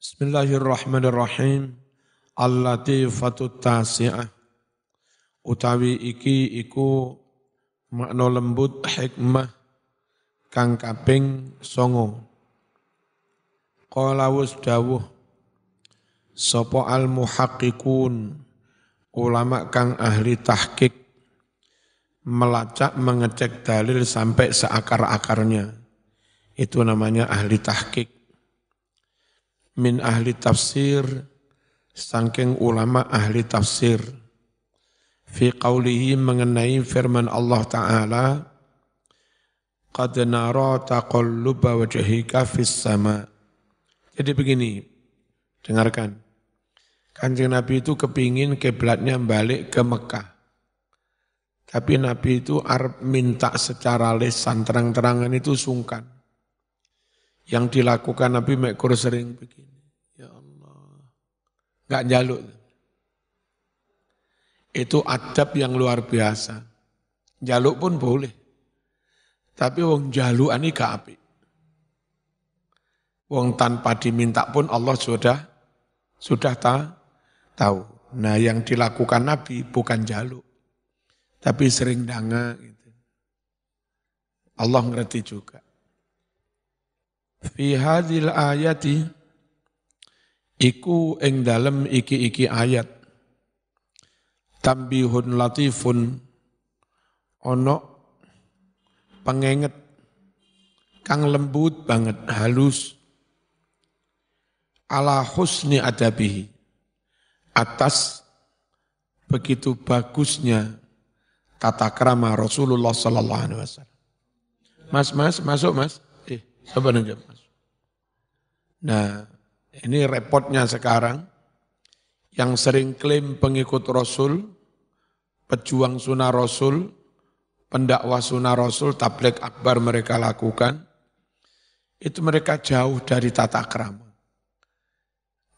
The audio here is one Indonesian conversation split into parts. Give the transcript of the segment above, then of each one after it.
Bismillahirrahmanirrahim. Al-Latifatu Tasi'ah. Utawi iki iku makna lembut hikmah kang kaping 9. Qala wasdawuh sapa al-muhaqqiqun, ulama kang ahli tahqiq, melacak mengecek dalil sampai seakar-akarnya. Itu namanya ahli tahqiq. Min ahli tafsir, saking ulama ahli tafsir, fi qawlihi mengenai firman Allah Ta'ala, qad nara taqalluba wajhika fis sama. Jadi begini, dengarkan. Kanjeng Nabi itu kepingin kiblatnya balik ke Mekah. Tapi Nabi itu arep minta secara lisan terang-terangan itu sungkan. Yang dilakukan Nabi mekur sering begini. Ya Allah. Enggak njaluk. Itu adab yang luar biasa. Njaluk pun boleh. Tapi wong njalukan iki gak apik. Wong tanpa diminta pun Allah sudah tahu. Nah, yang dilakukan Nabi bukan njaluk. Tapi sering danga gitu. Allah ngerti juga. Fi hadhil ayati iku ing dalem iki ayat tambihun latifun, ono pengenget kang lembut banget, halus, ala husni adabihi, atas begitu bagusnya tata krama Rasulullah sallallahu alaihi wasallam. Mas, masuk mas. Coba nunjuk mas. Nah, ini repotnya sekarang, yang sering klaim pengikut Rasul, pejuang sunnah Rasul, pendakwah sunnah Rasul, tabligh akbar mereka lakukan, itu mereka jauh dari tata krama.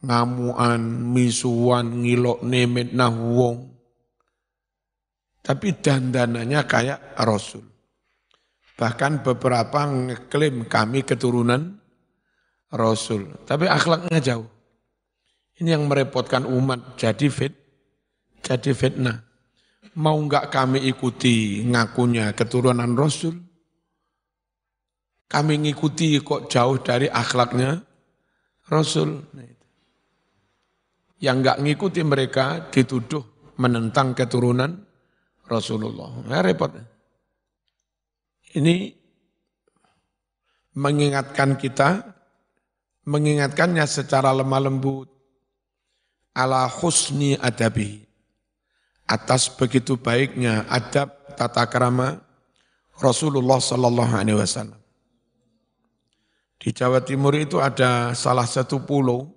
Ngamuan, misuan, ngilok nemet nah wong. Tapi dandanannya kayak Rasul. Bahkan beberapa ngeklaim kami keturunan Rasul. Tapi akhlaknya jauh. Ini yang merepotkan umat, jadi fitnah. Mau enggak kami ikuti ngakunya keturunan Rasul? Kami ngikuti kok jauh dari akhlaknya Rasul. Yang enggak ngikuti mereka dituduh menentang keturunan Rasulullah. Nah, repot. Ini mengingatkannya secara lemah lembut, ala husni adabi, atas begitu baiknya adab tata krama Rasulullah sallallahu alaihi wasallam. Di Jawa Timur itu ada salah satu pulau,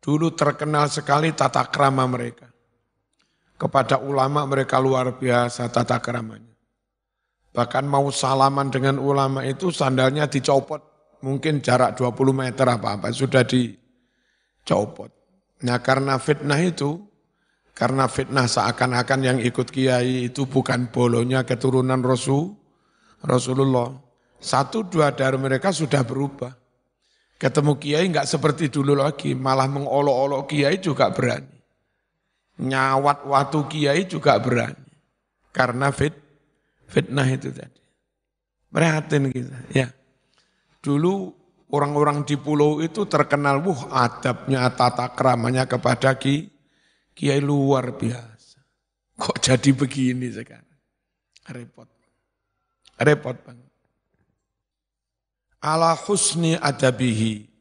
dulu terkenal sekali tata krama mereka. Kepada ulama mereka luar biasa tata kramanya. Bahkan mau salaman dengan ulama itu sandalnya dicopot. Mungkin jarak 20 meter apa-apa sudah dicopot. Nah karena fitnah seakan-akan yang ikut kiai itu bukan bolonya keturunan Rasulullah. 1-2 dari mereka sudah berubah. Ketemu kiai enggak seperti dulu lagi, malah mengolok-olok kiai juga berani. Nyawat watu kiai juga berani. Karena fitnah itu tadi. Prihatin kita, ya. Dulu orang-orang di pulau itu terkenal, adabnya, tata kramanya kepada kiai luar biasa. Kok jadi begini sekarang? Repot banget. Ala husni adabihi.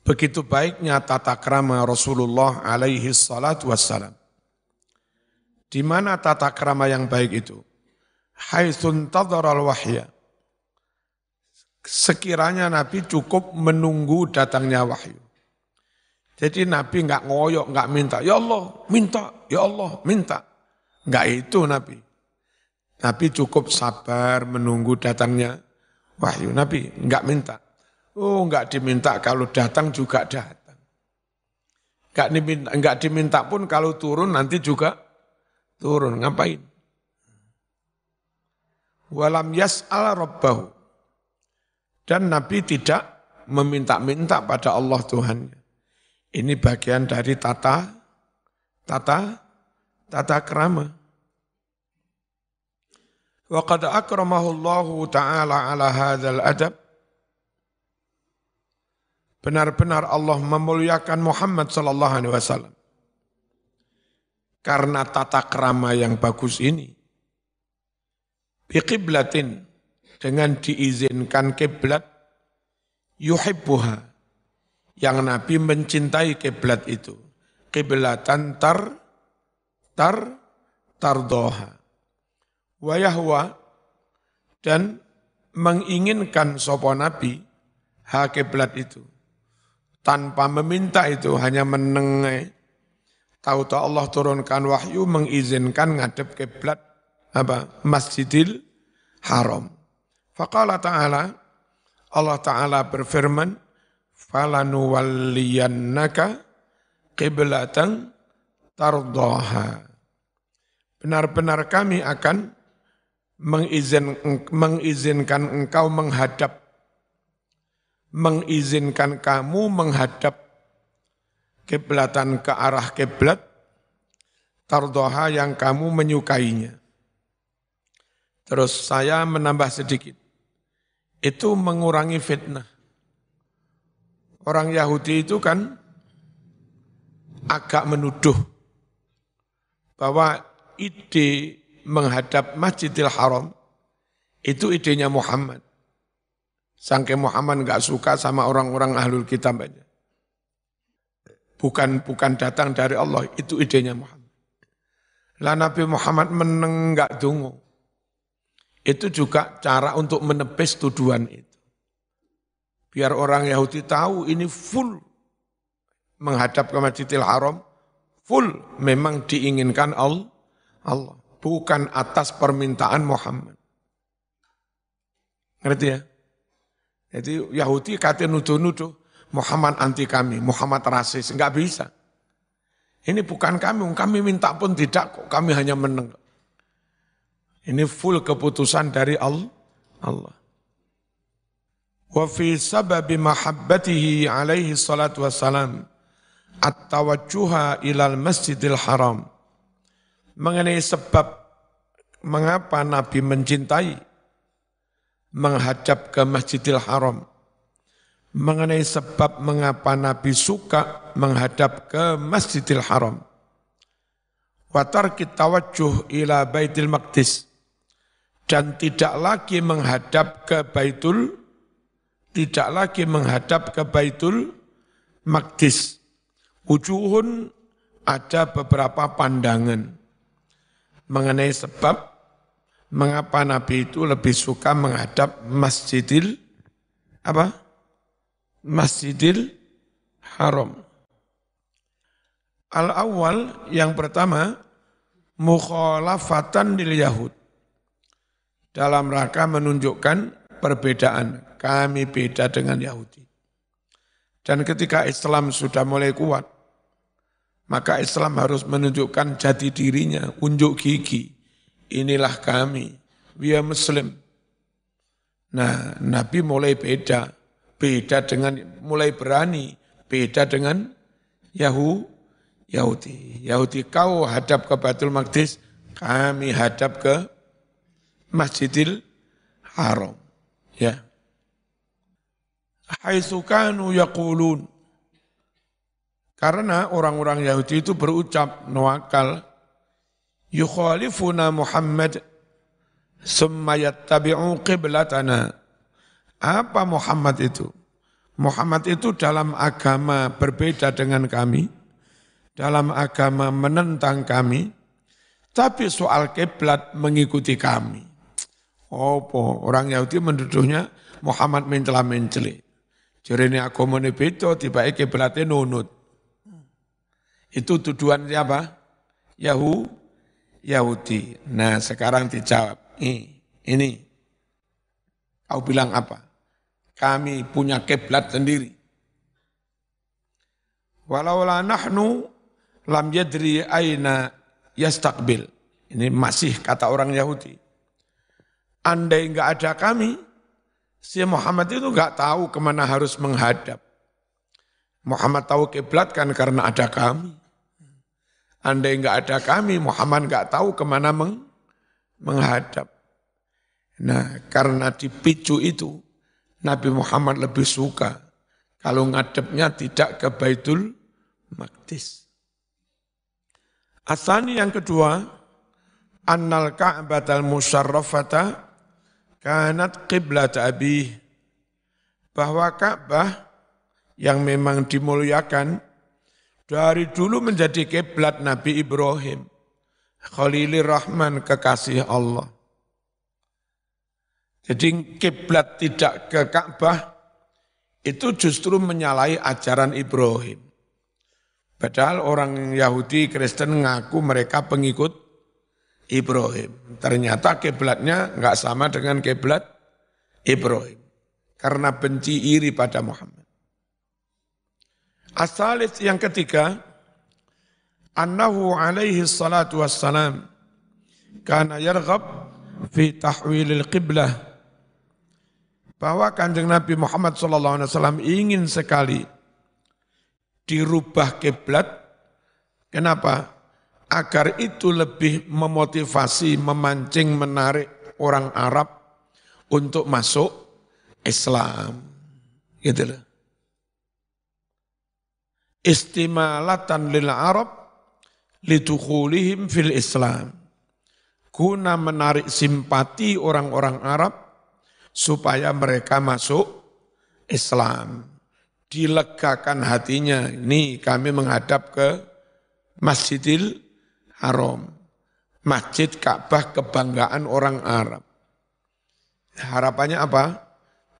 Begitu baiknya tata krama Rasulullah alaihi salatu wassalam. Di mana tata krama yang baik itu? Haitsun tadharal wahya. Sekiranya Nabi cukup menunggu datangnya wahyu. Jadi Nabi enggak ngoyok, enggak minta, ya Allah, minta, ya Allah, minta. Enggak itu Nabi. Nabi cukup sabar menunggu datangnya wahyu. Nabi enggak minta. Oh, enggak diminta, kalau datang juga datang. Enggak diminta pun kalau turun nanti juga turun, ngapain? Walam yas'al rabbahu. Dan Nabi tidak meminta-minta pada Allah Tuhannya. Ini bagian dari tata krama. Wa qad akramahu Allah Ta'ala ala hadzal adab. Benar-benar Allah memuliakan Muhammad sallallahu alaihi wasallam. Karena tata krama yang bagus ini. Biqiblatin, dengan diizinkan kiblat yuhibbuha, yang Nabi mencintai kiblat itu. Kiblatan tardoha. Wa yahwa, dan menginginkan sapa Nabi ha kiblat itu. Tanpa meminta itu, hanya menengai. Tahu-tahu Allah turunkan wahyu mengizinkan ngadep kiblat Masjidil Haram. Faqala ta'ala, Allah Ta'ala berfirman, falanuwalliyannaka qiblatan tardaha. Benar-benar kami akan mengizinkan engkau mengizinkan kamu menghadap kiblatan ke arah kiblat tardaha yang kamu menyukainya. Terus saya menambah sedikit. Itu mengurangi fitnah. Orang Yahudi itu kan agak menuduh bahwa ide menghadap Masjidil Haram itu idenya Muhammad. Sangke Muhammad enggak suka sama orang-orang ahlul kitab aja. Bukan datang dari Allah, itu idenya Muhammad. Lah Nabi Muhammad menenggak dungu. Itu juga cara untuk menepis tuduhan itu. Biar orang Yahudi tahu ini full menghadap ke Masjidil Haram, full memang diinginkan Allah, bukan atas permintaan Muhammad. Ngerti ya? Jadi Yahudi katanya nuduh-nuduh, Muhammad anti kami, Muhammad rasis, enggak bisa. Ini bukan kami minta pun tidak kok, kami hanya meneng. Ini full keputusan dari Allah. Wa fi sababi mahabbatihi alaihi salatu wassalam at-tawajjuha ilal Masjidil Haram. Mengenai sebab mengapa Nabi mencintai menghadap ke Masjidil Haram. Mengenai sebab mengapa Nabi suka menghadap ke Masjidil Haram. Wa tarkit tawajjuh ila Baitul Maqdis, dan tidak lagi menghadap ke Baitul Maqdis. Wujuhun, ada beberapa pandangan mengenai sebab mengapa Nabi itu lebih suka menghadap Masjidil Haram. Al-awwal, yang pertama, mukhalafatan lil Yahud. Dalam rangka menunjukkan perbedaan, kami beda dengan Yahudi. Dan ketika Islam sudah mulai kuat, maka Islam harus menunjukkan jati dirinya, unjuk gigi. Inilah kami, we are Muslim. Nah, Nabi mulai beda dengan, mulai berani, beda dengan Yahudi. Yahudi kau hadap ke Baitul Maqdis, kami hadap ke Masjidil Haram. Ya. Haitsu kanu yaqulun. Karena orang-orang Yahudi itu berucap nawakal, yukhalifuna Muhammad summa yattabi'u qiblatana. Apa Muhammad itu? Muhammad itu dalam agama berbeda dengan kami, dalam agama menentang kami, tapi soal kiblat mengikuti kami. Orang Yahudi menduduhnya Muhammad mencela-menceli. Jarene agamane beda, tibake kiblate nunut. Itu tuduhan siapa? Yahudi. Nah, sekarang dijawab. Ini. Kau bilang apa? Kami punya kiblat sendiri. Walaula nahnu lam yadri aina yastaqbil. Ini masih kata orang Yahudi. Andai enggak ada kami, Si Muhammad itu enggak tahu kemana harus menghadap. Muhammad tahu kiblat kan karena ada kami. Andai enggak ada kami, Muhammad enggak tahu kemana menghadap. Nah, karena dipicu itu, Nabi Muhammad lebih suka kalau ngadepnya tidak ke Baitul Maqdis. Asani yang kedua, annal Ka'batal musyarrafata kanat qiblat abih. Bahwa Ka'bah yang memang dimuliakan dari dulu menjadi kiblat Nabi Ibrahim, Khalilur Rahman, kekasih Allah. Jadi kiblat tidak ke Ka'bah itu justru menyalahi ajaran Ibrahim. Padahal orang Yahudi Kristen ngaku mereka pengikut Ibrahim. Ternyata kiblatnya enggak sama dengan kiblat Ibrahim. Karena benci iri pada Muhammad. As-salis yang ketiga, annahu alaihi salatu wassalam kana yarghab fi tahwilil qiblah. Bahwa Kanjeng Nabi Muhammad SAW ingin sekali dirubah kiblat. Kenapa? Agar itu lebih memotivasi, memancing, menarik orang Arab untuk masuk Islam. Gitu loh. Istimalatan lil Arab lidukhulihim fil Islam. Guna menarik simpati orang-orang Arab supaya mereka masuk Islam. Dilegakan hatinya, ini kami menghadap ke Masjidil Haram. Masjid Ka'bah kebanggaan orang Arab. Harapannya apa?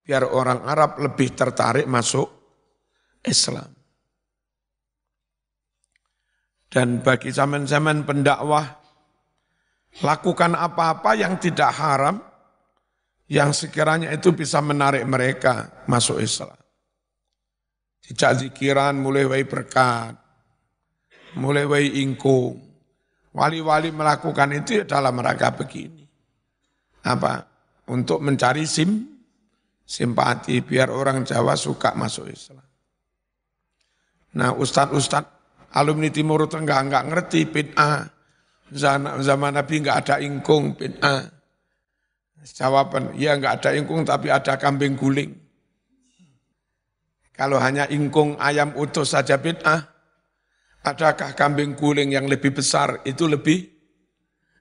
Biar orang Arab lebih tertarik masuk Islam. Dan bagi zaman-zaman pendakwah, lakukan apa-apa yang tidak haram, yang sekiranya itu bisa menarik mereka masuk Islam. Dijak zikiran mulai wai berkat, mulai wai ingkung. Wali-wali melakukan itu dalam rangka begini. Apa? Untuk mencari simpati biar orang Jawa suka masuk Islam. Nah, ustadz alumni Timur Tengah enggak ngerti bid'ah. Zaman Nabi enggak ada ingkung bid'ah. Jawaban, ya enggak ada ingkung tapi ada kambing guling. Kalau hanya ingkung ayam utuh saja bid'ah, adakah kambing guling yang lebih besar itu lebih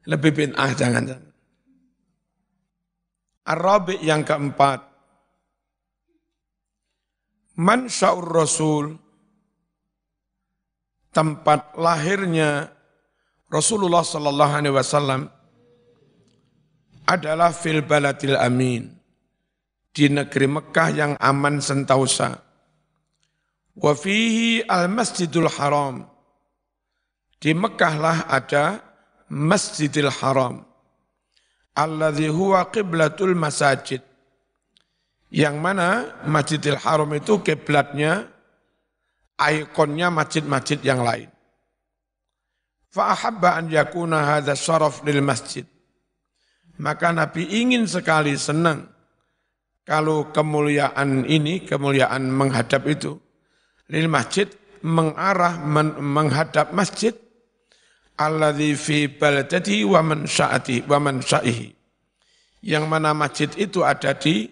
bid'ah? Jangan-jangan. Ar-Rabi' yang keempat, Mansya'ur Rasul, tempat lahirnya Rasulullah sallallahu alaihi wasallam adalah fil baladil amin, di negeri Mekah yang aman sentausa. Wa fihi al-Masjidul Haram. Di Mekah lah ada Masjidil Haram. Alladzi huwa qiblatul masajid. Yang mana Masjidil Haram itu kiblatnya, ikonnya masjid-masjid yang lain. Fa'ahabba an yakuna hadha syaraf lil masjid. Maka Nabi ingin sekali, senang kalau kemuliaan ini, kemuliaan menghadap itu, lil masjid, mengarah menghadap masjid, alladzi fi baladati wa mansya'ihi. Yang mana masjid itu ada di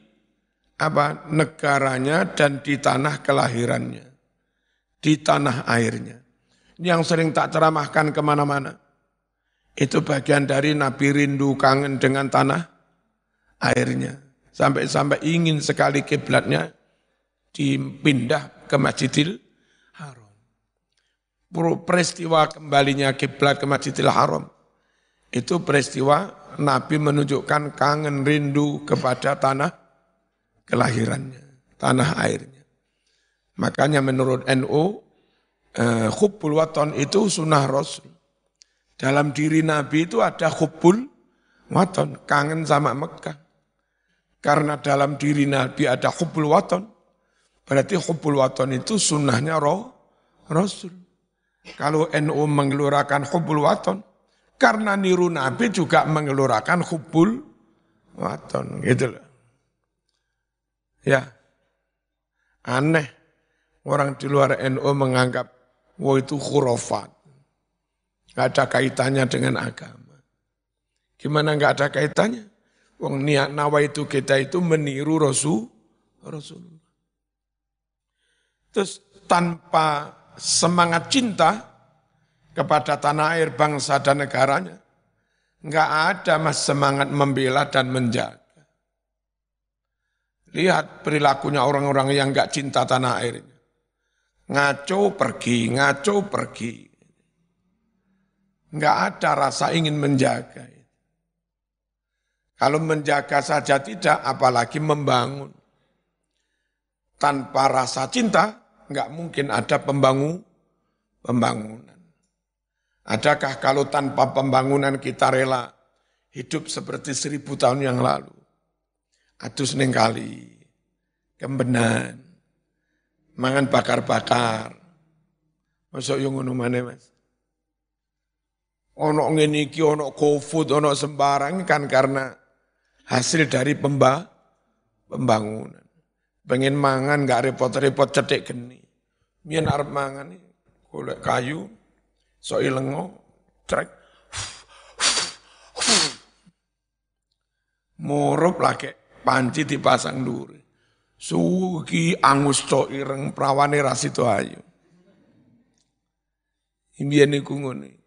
negaranya dan di tanah kelahirannya, di tanah airnya. Yang sering tak ceramahkan kemana-mana. Itu bagian dari Nabi rindu kangen dengan tanah airnya. Sampai-sampai ingin sekali kiblatnya dipindah ke Masjidil Haram. Peristiwa kembalinya kiblat ke Masjidil Haram, itu peristiwa Nabi menunjukkan kangen rindu kepada tanah kelahirannya, tanah airnya. Makanya menurut NU, hubbul waton itu sunnah Rasul. Dalam diri Nabi itu ada hubbul waton, kangen sama Mekah. Karena dalam diri Nabi ada hubbul waton, berarti hubbul waton itu sunnahnya Rasul. Kalau NU mengelurakan hubbul waton, karena niru Nabi juga mengelurakan hubbul waton. Gitu loh. Ya, aneh. Orang di luar NU menganggap, wah itu khurafat. Nggak ada kaitannya dengan agama. Gimana nggak ada kaitannya? Wong niat nawaitu kita itu meniru Rasulullah. Terus tanpa semangat cinta kepada tanah air, bangsa dan negaranya, nggak ada mas semangat membela dan menjaga. Lihat perilakunya orang-orang yang nggak cinta tanah airnya. Ngaco pergi. Nggak ada rasa ingin menjaga. Kalau menjaga saja tidak, apalagi membangun. Tanpa rasa cinta, nggak mungkin ada pembangunan. Adakah kalau tanpa pembangunan kita rela hidup seperti 1000 tahun yang lalu? Adus ning kali, kembenan, mangan bakar-bakar. Masuk yang ngono maneh Mas. Ono ngene iki, ono GoFood, ono sembarang kan karena hasil dari pembangunan. Pengen mangan gak repot-repot cetek geni. Mien arep mangan golek kayu, sok ilengo, trek. Murup lagi panci dipasang duri. Sugi angus tok ireng prawane rasito ayu. Imbiyen niku ngene.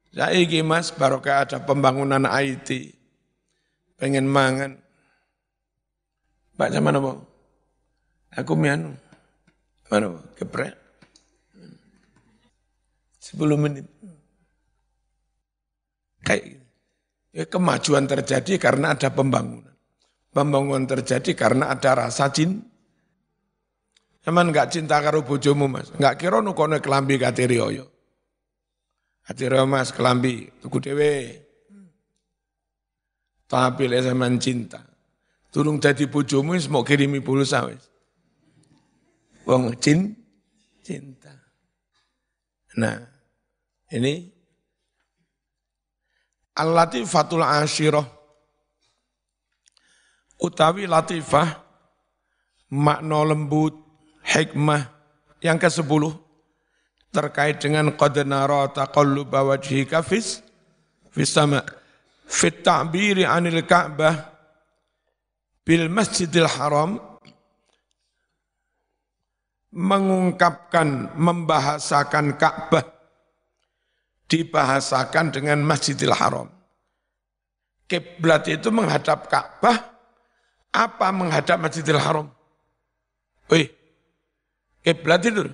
Saiki Mas barokah ada pembangunan IT. Pengen mangan. Pak zaman apa? Aku mianu. Mana Pak? Geprek. 10 menit. Kayak ya, kemajuan terjadi karena ada pembangunan. Pembangunan terjadi karena ada rasa cinta. Emang enggak cinta karo bojomu Mas? Enggak kira nukono kelambi katirioyo. Katirioyo Mas kelambi tuku dhewe. Tapi lek sampean cinta. Turung dadi bojomu wis mau kirimi pulsa wis. Wong cinta. Nah, ini al-latifatul asyirah utawi latifah makna lembut, hikmah yang ke-10 terkait dengan qad nara taqalluba wajhika fis sama fit ta'biri 'anil Ka'bah bil Masjidil Haram, mengungkapkan, membahasakan Ka'bah dibahasakan dengan Masjidil Haram. Kiblat itu menghadap Ka'bah, apa menghadap Masjidil Haram? Kiblat itu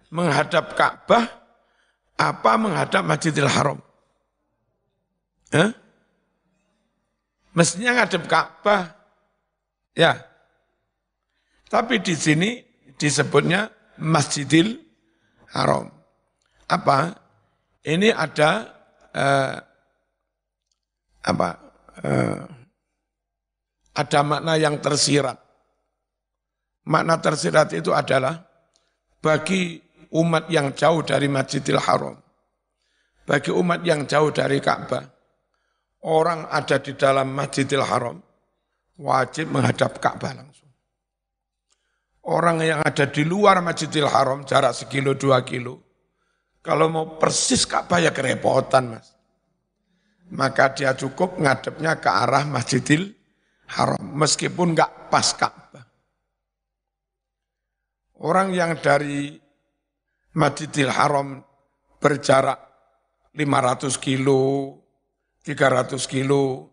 menghadap Ka'bah, apa menghadap Masjidil Haram? Mestinya ngadep Ka'bah. Ya. Tapi di sini disebutnya Masjidil Haram. Apa? Ini ada ada makna yang tersirat. Makna tersirat itu adalah bagi umat yang jauh dari Masjidil Haram, bagi umat yang jauh dari Ka'bah, orang ada di dalam Masjidil Haram wajib menghadap Ka'bah langsung. Orang yang ada di luar Masjidil Haram jarak 1-2 kilo, kalau mau persis Ka'bah ya kerepotan Mas. Maka dia cukup ngadepnya ke arah Masjidil Haram, meskipun enggak pas Ka'bah. Orang yang dari Masjidil Haram berjarak 500 kilo, 300 kilo,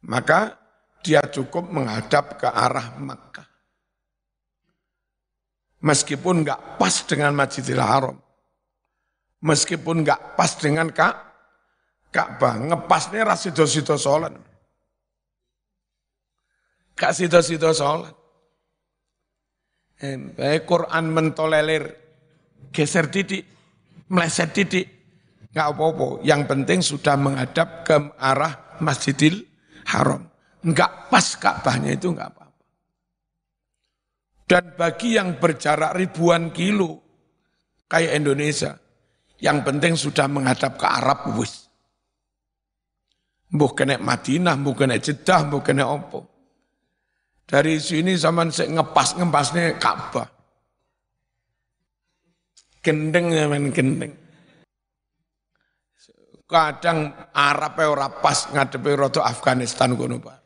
maka dia cukup menghadap ke arah Makkah. Meskipun enggak pas dengan Masjidil Haram, meskipun enggak pas dengan Ka'bah, ngepasnya rasido-sido sholat. Gak sido-sido sholat. Baik Quran mentolerir, geser titik, meleset titik, enggak apa-apa. Yang penting sudah menghadap ke arah Masjidil Haram. Enggak pas Ka'bahnya itu enggak apa-apa. Dan bagi yang berjarak ribuan kilo, kayak Indonesia, yang penting sudah menghadap ke Arab, wis. Mbuh kena Madinah, mbuh kena Jeddah, mbuh kena apa. Dari sini zaman ngempasnya Ka'bah. Gendeng zaman gendeng. Kadang Arab ora pas ngadepi rada Afghanistan kono, Pak.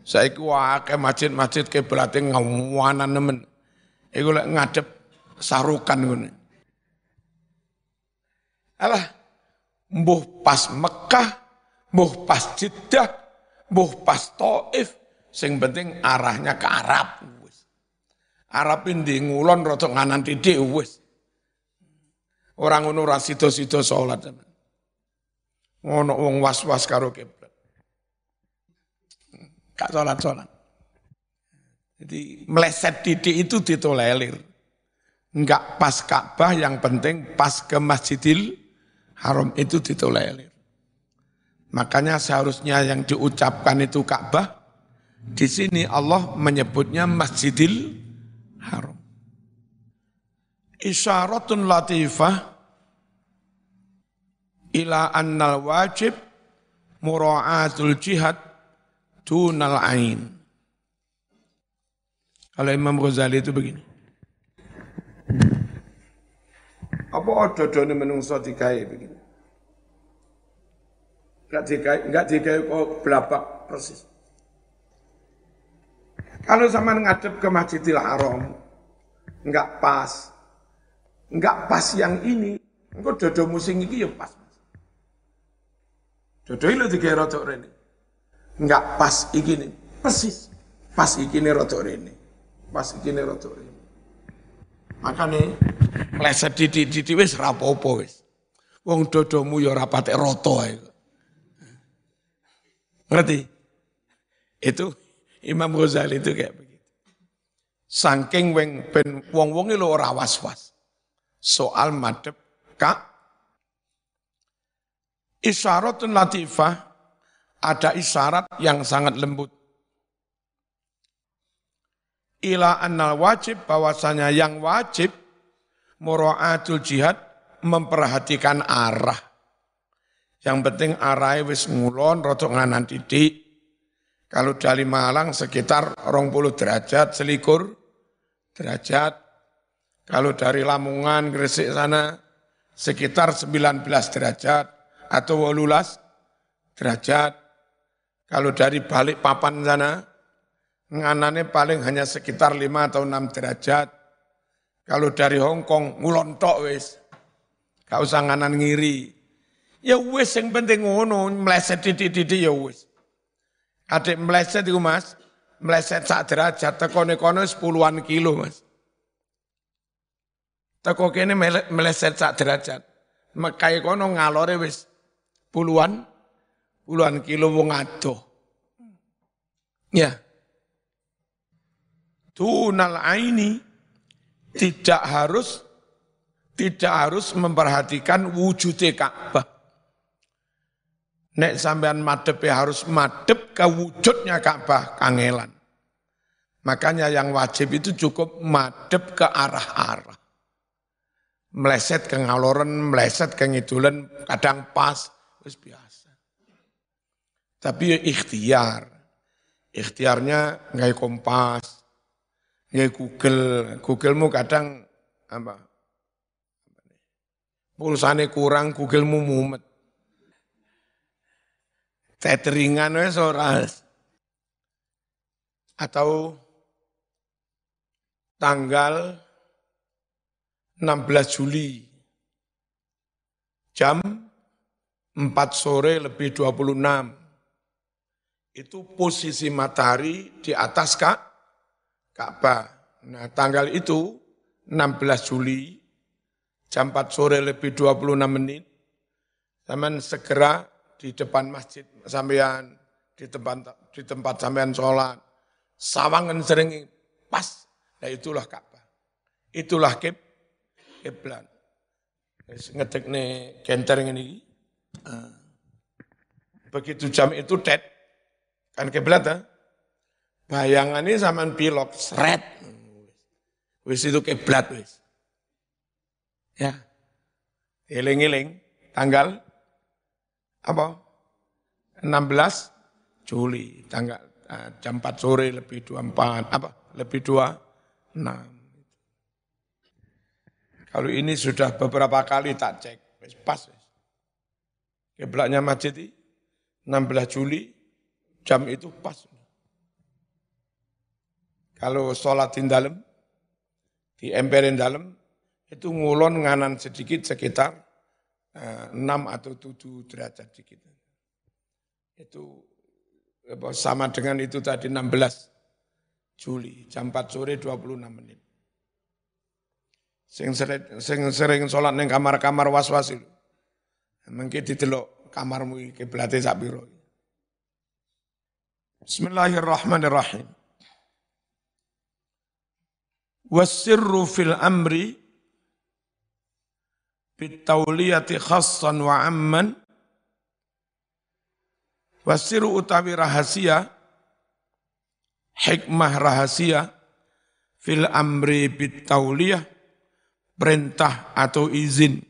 Saiki wae masjid-masjid kiblate ngawanan nemen. Iku lek ngadep sarukan ngono. Alah, mbuh pas Mekah, mbuh pas Jeddah, mbuh pas Taif, sing penting arahnya ke Arab wis. Arab ndi ngulon rada nganan titik wis. Ora ngono ora sida-sida salat. Ngono wong was-was karo kiblat. Gak salat-salat. Jadi meleset titik itu ditolerir. Enggak pas Ka'bah, yang penting pas ke Masjidil Haram itu ditolerir. Makanya seharusnya yang diucapkan itu Ka'bah, di sini Allah menyebutnya Masjidil Haram. Isyaratun latifah ila annal wajib mura'atul jihad dunal ain. Kalau Imam Ghazali itu begini. Apa dodone menungso digawe begini? Enggak digawe kok blabak persis. Kalau sama ngadep ke Masjidil Haram, enggak pas. Enggak pas yang ini. Engko dodo musing iki ya pas. Dodo iki lho digawe rodok rene. Enggak pas iki nih, persis. Pas iki nih rodok rene. Pas iki nih rodok rene. Makane meleset didik wis ra apa-apa wis. Wong dodomu ya ora patek rata ae. Ngerti? Itu Imam Ghazali itu kayak begitu. Saking wong-wonge lho ora was-was. Soal madhep ka isyaratun latifah, ada isyarat yang sangat lembut. Ila annal wajib, bahwasanya yang wajib mura'atul jihad, memperhatikan arah. Yang penting arahnya wis ngulon rotok nganan titik. Kalau dari Malang sekitar 20 derajat, selikur derajat. Kalau dari Lamongan, Gresik sana sekitar 19 derajat atau 18 derajat. Kalau dari Balikpapan sana, nganane paling hanya sekitar 5 atau 6 derajat. Kalau dari Hong Kong, ngulon tok wis. Gak usah nganan ngiri. Ya wis, yang penting ngono, meleset titik-titik ya wis. Adik meleset itu mas, meleset 1 derajat, teko-nekono 10-an kilo mas. Teko kene meleset 1 derajat. Mekai kono ngalore wis puluhan kilo wong adoh. Ya. Dunal aini, tidak harus memperhatikan wujudnya Ka'bah. Nek sampean madhep harus madhep ke wujudnya Ka'bah, kangelan. Makanya yang wajib itu cukup madhep ke arah-arah. Meleset ke ngaloren, meleset ke ngidulen, kadang pas, wis biasa. Tapi ya ikhtiar. Ikhtiarnya nggak kompas, nggak Google-mu kadang apa? Pulsane kurang, Google-mu mumet. Tetheringan wis ora. Atau tanggal 16 Juli jam 4 sore lebih 26. Itu posisi matahari di atas Ka'bah. Nah, tanggal itu 16 Juli jam 4 sore lebih 26 menit. Sampean segera di depan masjid sampean, di tempat sampean sholat. Sawangan sering pas. Nah, itulah Ka'bah. Itulah kiblat. Ngetek nih genter ini. Begitu jam itu dead. Kan kiblat ha? Bayangannya sampean pilok seret. Wis itu kiblat wis. Ya. Eling-eling tanggal apa? 16 Juli, tanggal jam 4 sore lebih 24, lebih 26. Kalau ini sudah beberapa kali tak cek, pas. Kiblatnya masjid 16 Juli, jam itu pas. Kalau sholat di dalam, di emperin dalam, itu ngulon nganan sedikit sekitar 6 atau 7 derajat sedikit. Itu sama dengan itu tadi 16 Juli, jam 4 sore 26 menit. Sing sering sholat neng kamar-kamar was-was itu. Mungkin ditelok kamarmu kiblate sak piro. Bismillahirrahmanirrahim. Wasirru fil amri bitawliyati khassan wa amman. Wasirru utawi rahasia, hikmah rahasia, fil amri bitawliyah, perintah atau izin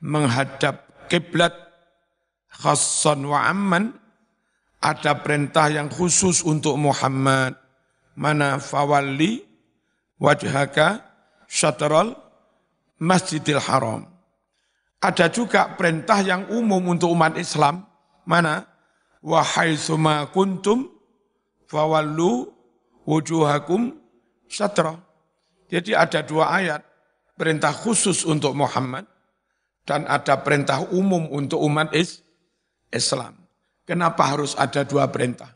menghadap kiblat khassan wa amman, ada perintah yang khusus untuk Muhammad. Mana fawalli wajhaka syatral masjidil haram. Ada juga perintah yang umum untuk umat Islam. Mana? Wa haitsuma kuntum fawallu wujuhakum syatra. Jadi ada dua ayat, perintah khusus untuk Muhammad dan ada perintah umum untuk umat Islam. Kenapa harus ada dua perintah?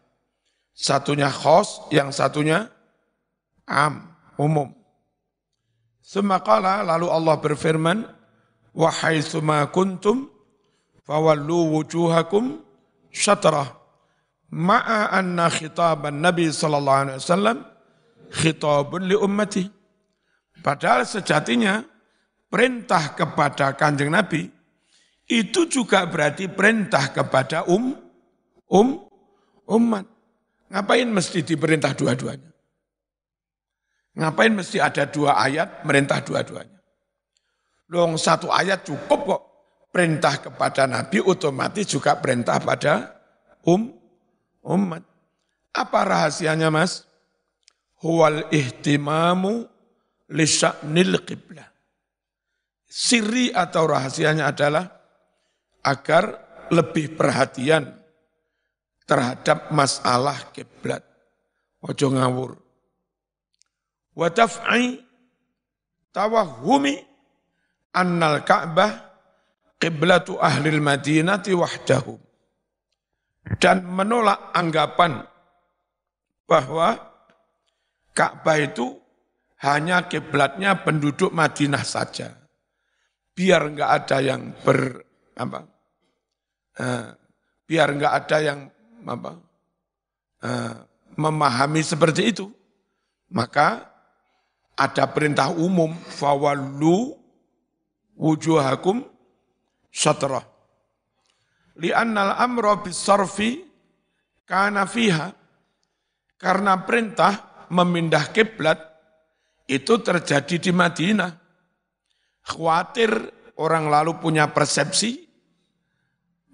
Satunya khos, yang satunya umum. Semakala lalu Allah berfirman, wa haitsuma kuntum fawallu wujuhakum syatrah. Ma'a anna khitaban Nabi sallallahu alaihi wasallam khitabun li ummati. Padahal sejatinya perintah kepada Kanjeng Nabi itu juga berarti perintah kepada umat. Ngapain mesti diperintah dua-duanya? Ngapain mesti ada dua ayat merintah dua-duanya? Long satu ayat cukup kok. Perintah kepada Nabi otomatis juga perintah pada umat. Apa rahasianya, Mas? Huwal ihtimamu li sya'nil qiblah. Siri atau rahasianya adalah agar lebih perhatian terhadap masalah kiblat. Ojo ngawur. Wa daf'i tawahhumi annal Ka'bah qiblatu ahlil Madinati wahdahum. Dan menolak anggapan bahwa Ka'bah itu hanya kiblatnya penduduk Madinah saja. Biar enggak ada yang biar enggak ada yang memahami seperti itu. Maka ada perintah umum, fawallu wujuhakum syatrah. Li'annal amra bis-sarfi kana fiha. Karena perintah memindah kiblat itu terjadi di Madinah. Khawatir orang lalu punya persepsi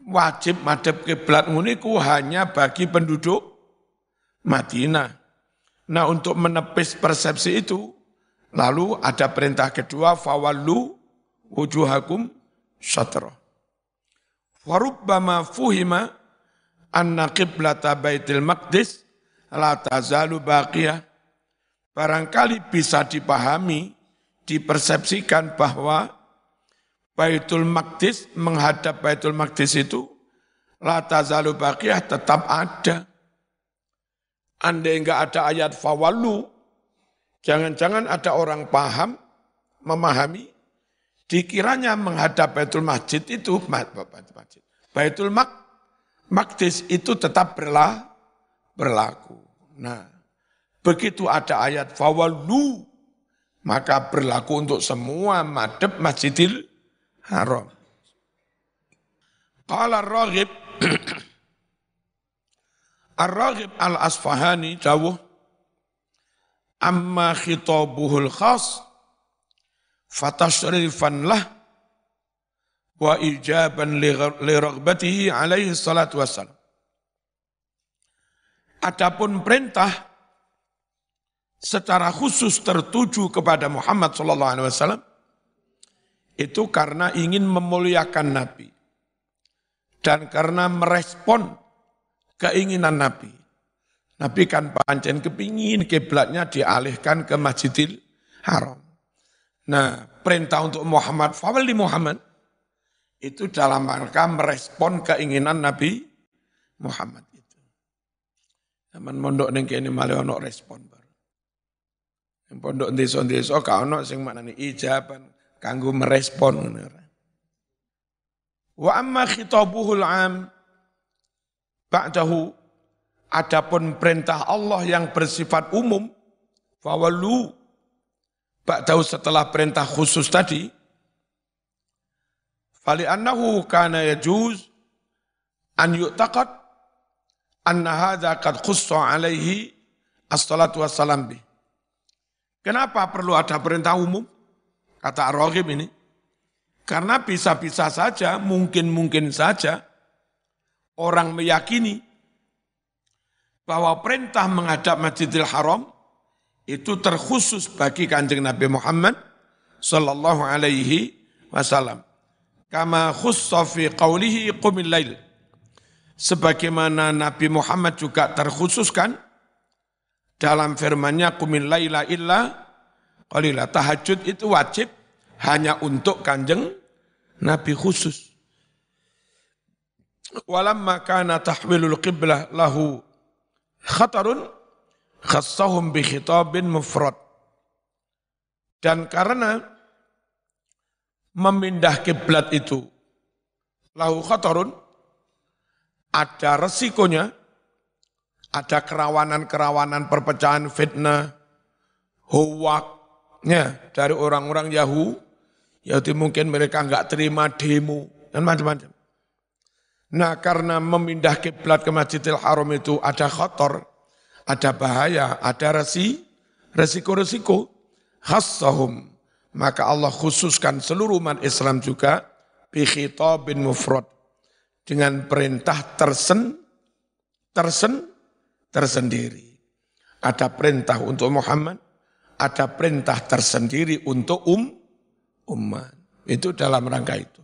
wajib madhep kiblat nguniku hanya bagi penduduk Madinah. Nah, untuk menepis persepsi itu, lalu ada perintah kedua, fawallu wujuhakum syatrah. Warubbama fuhima anna qiblata Baitul Maqdis la tazalu baqiyah. Barangkali bisa dipahami, dipersepsikan bahwa Baitul Maqdis, menghadap Baitul Maqdis itu la tazalu baqiyah, tetap ada. Andai enggak ada ayat fawallu, jangan-jangan ada orang paham, memahami, dikiranya menghadap Baitul Masjid itu, Baitul Maqdis itu tetap berlaku. Nah, begitu ada ayat fawallu, maka berlaku untuk semua madhab Masjidil Haram. Qala Ar-Raghib Ar-Raghib Al-Asfahani dawuh, amma khitabuhul khas fatashrifan lah wa ijaban li raghbatihi alaihi salatu wassalam. Adapun perintah secara khusus tertuju kepada Muhammad SAW itu karena ingin memuliakan Nabi dan karena merespon keinginan Nabi. Nabi kan pancen kepingin kiblatnya dialihkan ke Masjidil Haram. Nah, perintah untuk Muhammad, fawali Muhammad, itu dalam rangka merespon keinginan Nabi Muhammad itu. Zaman mondok ning kene malah ono respon baru. Yang pondok desa-desa ka ono sing maknane ijaban kanggo merespon ngono. Wa amma khitabuhul am ba'dahu, adapun perintah Allah yang bersifat umum, fawallu ba'dahu setelah perintah khusus tadi, fali annahu kana yajuz an yu'taqad anna hadza qad khussa alaihi as-salatu wassalam bih. Kenapa perlu ada perintah umum? Kata Ar-Raghib ini. Karena bisa-bisa saja, mungkin saja orang meyakini bahwa perintah menghadap Masjidil Haram itu terkhusus bagi Kanjeng Nabi Muhammad sallallahu alaihi wasallam. Kama khussa fi qawlihi qumil lail. Sebagaimana Nabi Muhammad juga terkhususkan dalam firman-Nya qumil laila illa qalila. Tahajud itu wajib hanya untuk Kanjeng Nabi khusus. Walamma kana tahwilul qiblah lahu khatarun khassahum bi khitabin mufrad. Dan karena memindah kiblat itu lahu khatarun, ada resikonya, ada kerawanan-kerawanan perpecahan fitnah, huwaknya dari orang-orang Yahudi mungkin mereka enggak terima demo dan macam-macam. Nah, karena memindah kiblat ke Masjidil Haram itu ada khatar, ada bahaya, ada resiko-resiko, khassahum, maka Allah khususkan seluruh umat Islam juga bi khitabin mufrad, dengan perintah tersendiri. Ada perintah untuk Muhammad, ada perintah tersendiri untuk umat. Itu dalam rangka itu.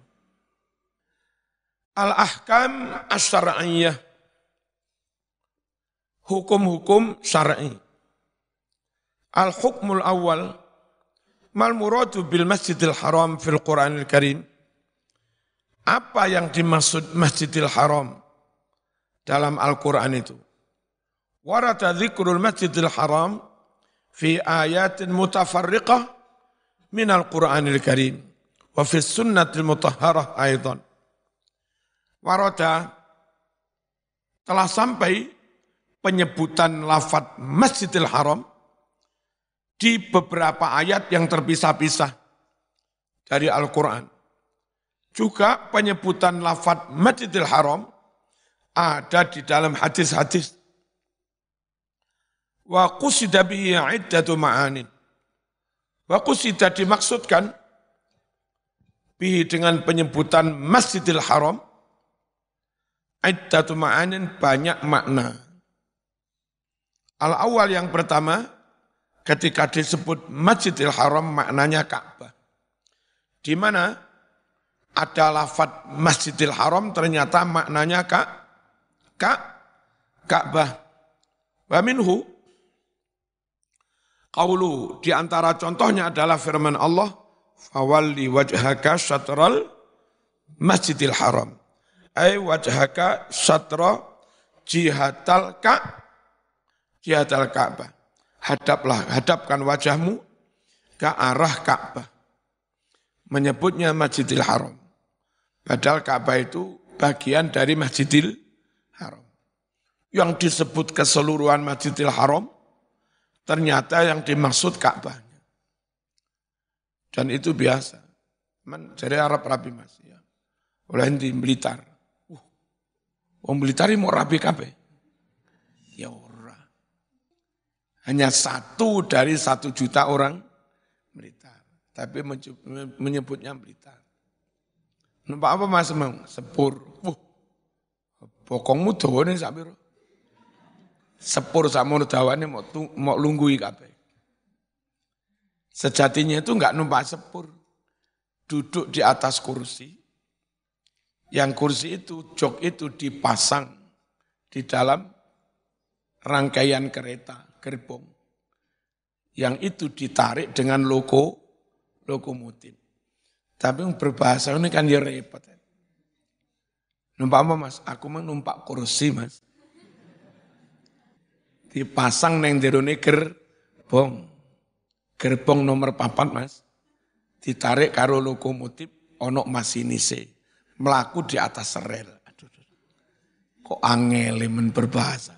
Al-ahkam asy-syar'iyyah, hukum-hukum syar'i. Al-hukmul awal, mal muradu bil Masjidil Haram fil Qur'anil Karim. Apa yang dimaksud Masjidil Haram dalam Al-Quran itu? Warata dzikrul Masjidil Haram fi ayatin mutafarriqah min Al-Quranil Karim wa fi sunnatil mutahharah aidan. Warata telah sampai penyebutan lafaz Masjidil Haram di beberapa ayat yang terpisah-pisah dari Al-Quran. Juga penyebutan lafaz Masjidil Haram ada di dalam hadis-hadis. Wa qusida bihi iddatu ma'anin. Wa qusida dimaksudkan bihi dengan penyebutan Masjidil Haram iddatu ma'anin, banyak makna. Al-awwal yang pertama, ketika disebut Masjidil Haram maknanya Ka'bah. Di mana ada lafaz Masjidil Haram ternyata maknanya Ka'bah. Wa minhu qaulu, di antara contohnya adalah firman Allah, fawalli wajhaka syatral Masjidil Haram. Ai wajhaka syatra jihatal Ka'bah. Hadapkan wajahmu ke arah Ka'bah. Menyebutnya Masjidil Haram. Padahal Ka'bah itu bagian dari Masjidil Haram. Yang disebut keseluruhan Masjidil Haram, ternyata yang dimaksud Ka'bahnya. Dan itu biasa. Jadi Arab rapi mas. Ya. Oleh di Blitar. Wong Blitar mau rapi kabeh. Ya ora. Hanya 1 dari 1 juta orang Blitar. Tapi menyebutnya Blitar. Numpak apa mas Sepur. Pokokmu dawane sak piro? Sepur samono dawane mau lunggui kabeh. Sejatinya itu enggak numpak sepur. Duduk di atas kursi. Yang kursi itu, jok itu dipasang di dalam rangkaian kereta, gerbong. Yang itu ditarik dengan lokomotif. Tapi berbahasa ini kan ya repot. Numpak apa mas? Aku mah numpak kursi mas. Dipasang neng jerone gerbong. Gerbong nomor 4 mas. Ditarik karo lokomotif, onok masinise. Melaku di atas rel. Aduh. Kok angel men berbahasa.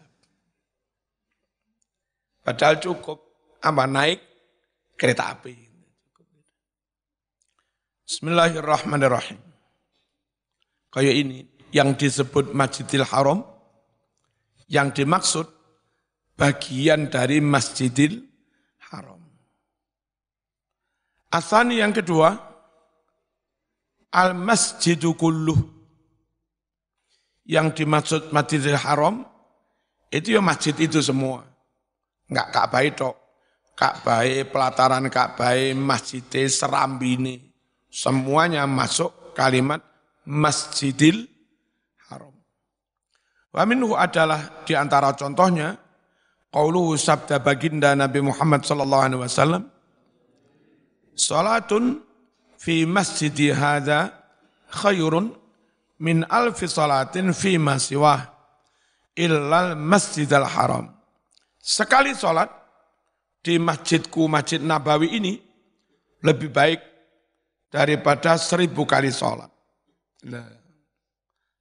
Padahal cukup. Apa naik kereta api. Bismillahirrahmanirrahim. Kayak ini. Yang disebut Masjidil Haram. Yang dimaksud bagian dari Masjidil Haram. Asani yang kedua, al-masjidu kulluh. Yang dimaksud Masjidil Haram, itu ya masjid itu semua. Enggak Ka'bah itu. Ka'bah, pelataran Ka'bah, masjid, serambini. Semuanya masuk kalimat Masjidil Haram. Wa minhu adalah di antara contohnya, qauluhu sabda baginda Nabi Muhammad sallallahu alaihi wasallam, salatun fi masjidi hadza khairun min alfi salatin fi ma siwah illal masjidal haram. Sekali salat di masjidku, Masjid Nabawi ini lebih baik daripada 1000 kali salat. Nah,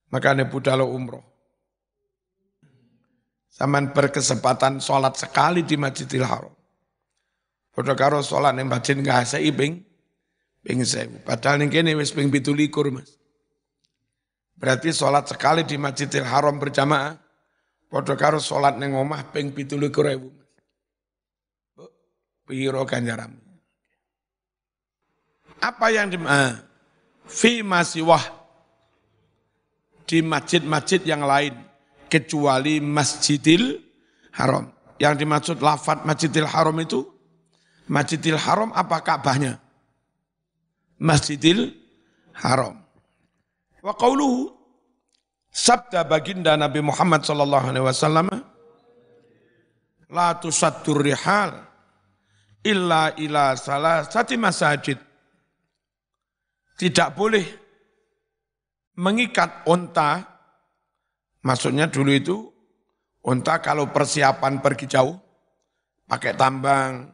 makanya budalo umroh. Zaman berkesempatan salat sekali di Masjidil Haram. Padha karo salat ning masjid ngasih ping 1000. Padahal ning kene wis ping 17 mas. Berarti salat sekali di Masjidil Haram berjamaah padha karo salat ning omah ping 17.000. Piro ganjaran. Apa yang fi masiwah di masjid-masjid yang lain kecuali Masjidil Haram. Yang dimaksud lafadz Masjidil Haram itu Masjidil Haram apa Ka'bahnya? Masjidil Haram. Wa qauluhu sabda baginda Nabi Muhammad sallallahu alaihi wasallam, la tusaddur rihal illa ila salasati masajid. Tidak boleh mengikat unta, maksudnya dulu itu unta kalau persiapan pergi jauh pakai tambang,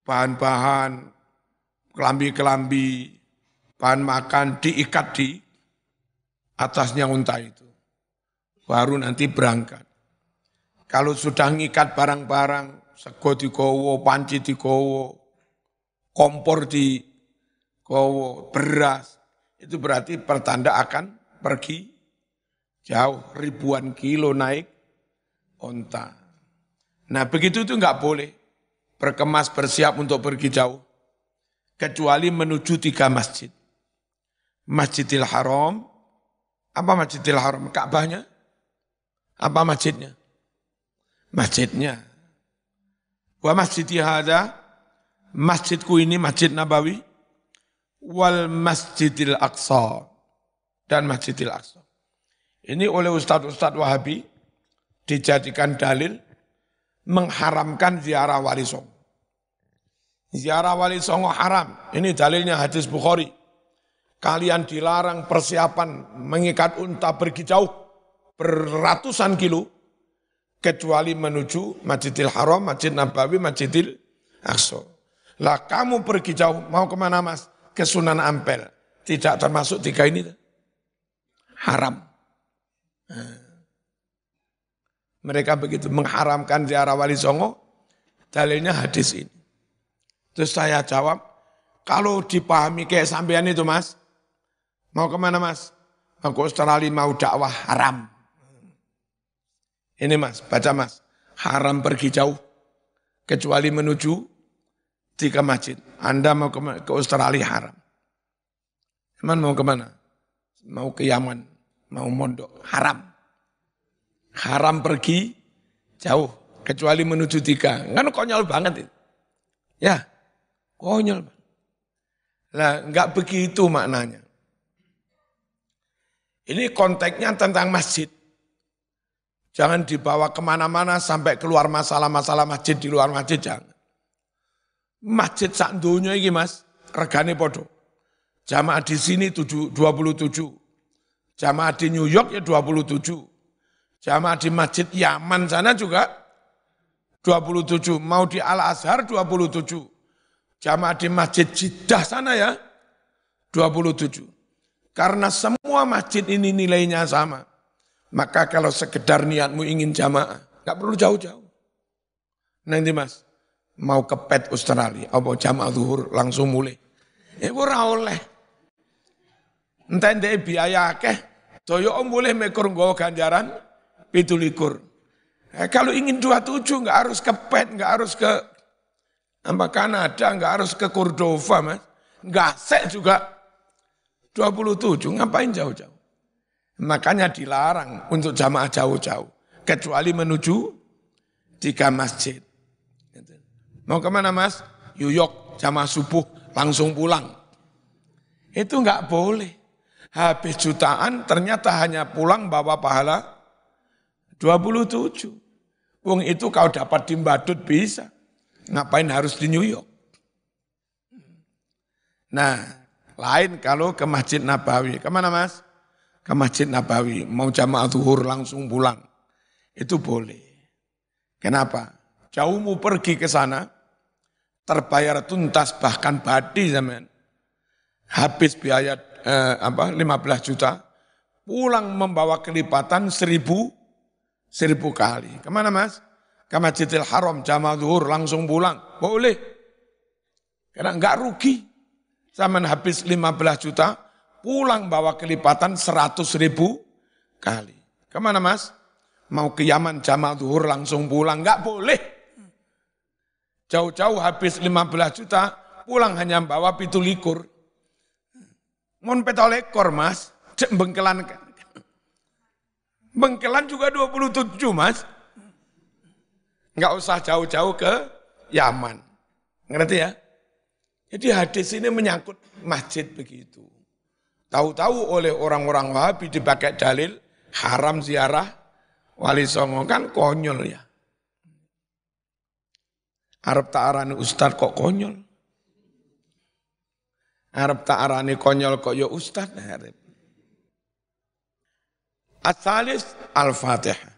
bahan-bahan, kelambi-kelambi, bahan makan diikat di atasnya unta itu. Baru nanti berangkat. Kalau sudah ngikat barang-barang, sego digowo, panci digowo, kompor digowo, beras, itu berarti pertanda akan pergi jauh, ribuan kilo naik unta. Nah begitu itu enggak boleh. Berkemas bersiap untuk pergi jauh. Kecuali menuju 3 masjid. Masjidil Haram. Apa Masjidil Haram? Ka'bahnya? Apa masjidnya? Masjidnya. Wa masjidi hadza, masjidku ini Masjid Nabawi. Wal Masjidil Aqsa. Dan Masjidil Aqsa. Ini oleh Ustadz Wahabi dijadikan dalil mengharamkan ziarah wali songo. Ziarah wali songo haram. Ini dalilnya hadis Bukhari. Kalian dilarang persiapan mengikat unta pergi jauh berratusan kilo kecuali menuju Masjidil Haram, Masjid Nabawi, Masjidil Aqsa. Lah kamu pergi jauh mau kemana mas? Ke Sunan Ampel. Tidak termasuk 3 ini. Haram. Mereka begitu mengharamkan ziarah wali songo, dalilnya hadis ini. Terus saya jawab, kalau dipahami kayak sampean itu mas, mau kemana mas? Mau ke Australia, mau dakwah, haram. Ini mas, baca mas, haram pergi jauh, kecuali menuju 3 masjid. Anda mau ke Australia haram. Emang mau kemana? Mau ke Yaman, mau mondok, haram. Haram pergi jauh. Kecuali menuju 3. Kan konyol banget itu. Ya, konyol. Lah, enggak begitu maknanya. Ini konteksnya tentang masjid. Jangan dibawa kemana-mana sampai keluar masalah-masalah masjid di luar masjid, jangan. Masjid sak donya iki Mas, regane podo. Jamaah di sini 27. Jamaah di New York ya 27. Jamaah di Masjid Yaman sana juga 27. Mau di Al-Azhar 27. Jamaah di Masjid Jeddah sana ya 27. Karena semua masjid ini nilainya sama. Maka kalau sekedar niatmu ingin jamaah, nggak perlu jauh-jauh. Nanti Mas, mau ke PET Australia, apa jamaah zuhur langsung mulai. Ora oleh. Entah ndek biaya akeh, doyo boleh mekur nggawa ganjaran 17. Kalau ingin 27 nggak harus ke PET, nggak harus ke Kanada, nggak harus ke Cordova, Mas. Nggak sek juga 27, ngapain jauh-jauh? Makanya dilarang untuk jamaah jauh-jauh, kecuali menuju 3 masjid. Mau kemana Mas? New York, jamaah subuh, langsung pulang. Itu enggak boleh. Habis jutaan ternyata hanya pulang bawa pahala 27. Wong itu kau dapat di Badut bisa. Ngapain harus di New York? Nah, lain kalau ke Masjid Nabawi. Kemana Mas? Ke Masjid Nabawi. Mau jamaah zuhur langsung pulang. Itu boleh. Kenapa? Jauhmu pergi ke sana, terbayar tuntas bahkan badi zaman. Habis biaya 15 juta, pulang membawa kelipatan 1000 kali. Kemana Mas? Ke Masjidil Haram, jamaah zuhur langsung pulang. Boleh. Karena enggak rugi. Zaman habis 15 juta, pulang bawa kelipatan 100.000 kali. Kemana Mas? Mau ke Yaman jamaah zuhur langsung pulang. Enggak boleh. Jauh-jauh habis 15 juta, pulang hanya bawa 17. Mon 17 Mas, Bengkelan. Bengkelan juga 27 Mas. Enggak usah jauh-jauh ke Yaman. Ngerti ya? Jadi hadis ini menyangkut masjid begitu. Tahu-tahu oleh orang-orang Wahabi dipakai dalil haram ziarah Wali Songo, kan konyol ya. Arab tak arani ustad kok konyol. Arab tak arani konyol kok ya ustad. As-salis al-Fatihah.